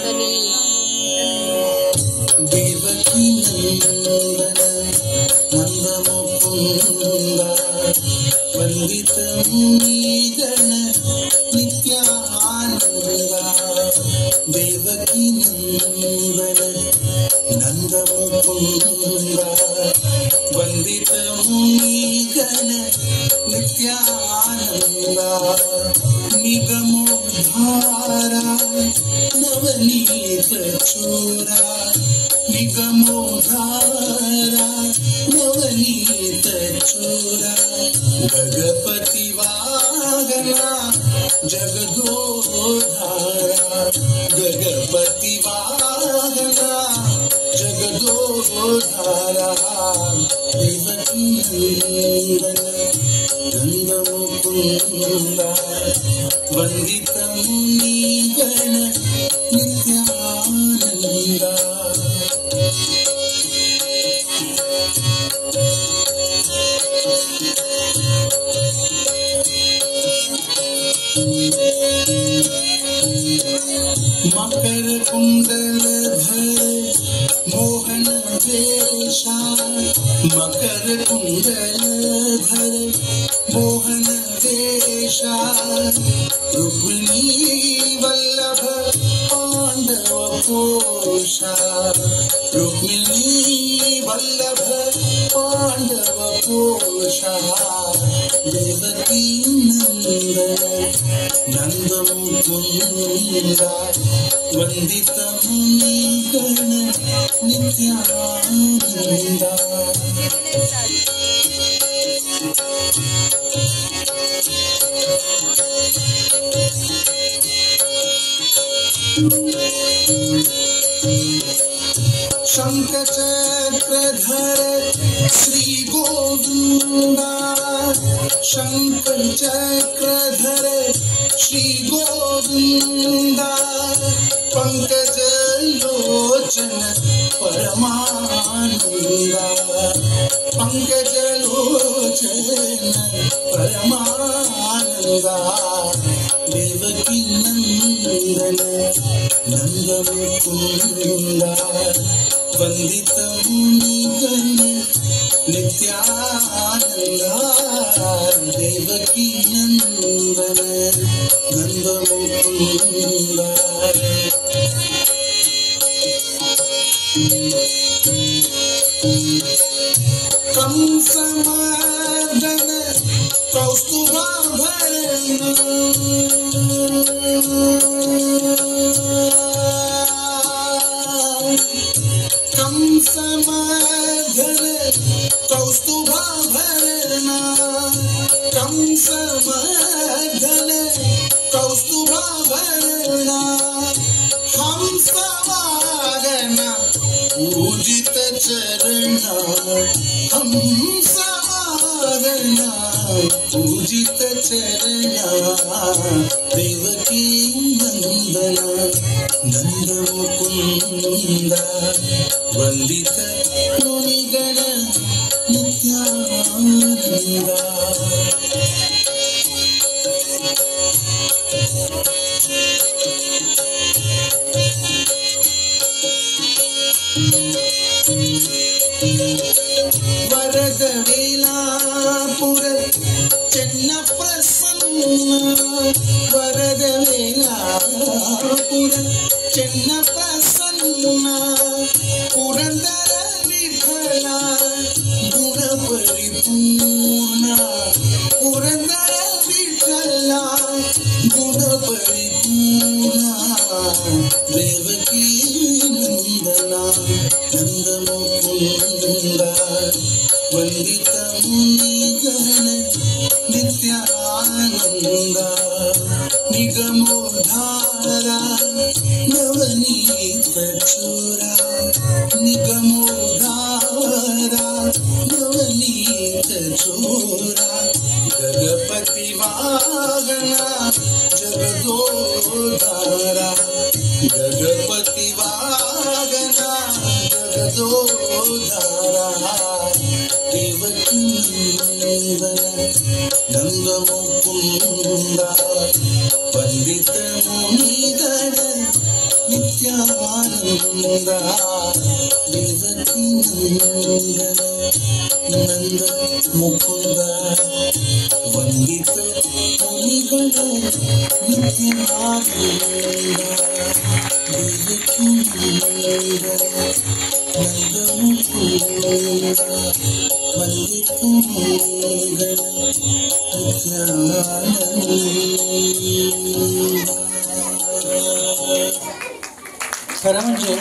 ಧ್ವನಿ. ದೇವಕಿ ನಂದನ ನಂದ ಮುಕುಂದ ವಂದಿತ ಮುನಿಗಣ ನಿತ್ಯಾನಂದ. ದೇವಕಿ ನಂದನ ನಂದ ಮುಕುಂದ ವಂದಿತ ಮುನಿಗಣ ನಿತ್ಯಾನಂದ. ನಿಗಮೋದ್ಧಾರ ನವನೀತ ಚೋರ ನಿಗಮೋದ್ಧಾರ ನವನೀತ ಚೋರ. ಗಗಪತಿ ವಾಹನ ಜಗದೋದ್ಧಾರ ಗಗಪತಿ ವಾಹನ ಜಗದೋದ್ಧಾರ. ದೇವಕಿ ನಂದನ ನಂದ ಮುಕುಂದ ವಂದಿತ ಮುನಿಗಣ ನಿತ್ಯಾನಂದ. मकर कुंडल धर मोहन वेशा मकर कुंडल धर मोहन वेशा. रुक्मिणी वल्लभ पांडव पोषा रुक्मिणी वल्लभ पांडव पोषा. देवकी नंदन नंद मुकुंद ವಂದಿತ ಮುನಿಗಣ ನಿತ್ಯಾನಂದ. ಶಂಖ ಚಕ್ರಧರ ಶ್ರೀ ಗೋವಿಂದ ಶಂಖ ಚಕ್ರಧರ ಶ್ರೀ ಗೋವಿಂದ. पंकज लोचन परमानंद पंकज लोचन परमानंद. देवकी नंदन नंद मुकुंद वंदित मुनिगण नित्यानंद. देवकी नंदन नंद मुकुंद. कंसमर्दन कौस्तुभाभरण कंसमर्दन कौस्तुभाभरण कंसमर्दन कौस्तुभाभरण. हंसवाहन पूजित चरण हंसवाहन पूजित चरण. देवकी नंदन नंद मुकुंद ವಂದಿತ ಮುನಿಗಣ ನಿತ್ಯಾನಂದ. ವರದ ವೇಲಾಪುರ ಚೆನ್ನ ಪ್ರಸನ್ನ ವರದ ವೇಲಾಪುರ ಚೆನ್ನ ಪ್ರಸನ್ನ. ಪುರಂದರ ವಿಠಲ ಗುಣ ಪರಿಪೂರ್ಣ ಪುರಂದರ ವಿಠಲ ಗುಣ ಪರಿಪೂರ್ಣ. ದೇವಕಿ ನಂದನ ನಂದ ಮುಕುಂದ ವಂದಿತ ಮುನಿಗಣ ನಿತ್ಯಾನಂದ. ನಿಗಮೋದ್ಧಾರ ನವನೀತ ಚೋರ ನಿಗಮೋದ್ಧಾರ ನವನೀತ ಚೋರ. ಗಗಪತಿ ವಾಹನ ಜಗದೋದ್ಧಾರ ಗಗಪತಿ ವಾಹನ ಜಗದೋದ್ಧಾರ. ದೇವಕಿ ನಂದನ ನಂದ ಮುಕುಂದ ವಂದಿತ ಮುನಿಗಣ ನಿತ್ಯಾನಂದ. देवकी नंदन नंद मुकुंद ವಂದಿತ ಮುನಿಗಳ ನಿತ್ಯಾನಂದ ದೇವಕಿ ನಂದನ ನಂದ ಮುಕುಂದ ವಂದಿತ ಮುನಿಗಳ ನಿತ್ಯಾನಂದ. खरं म्हणजे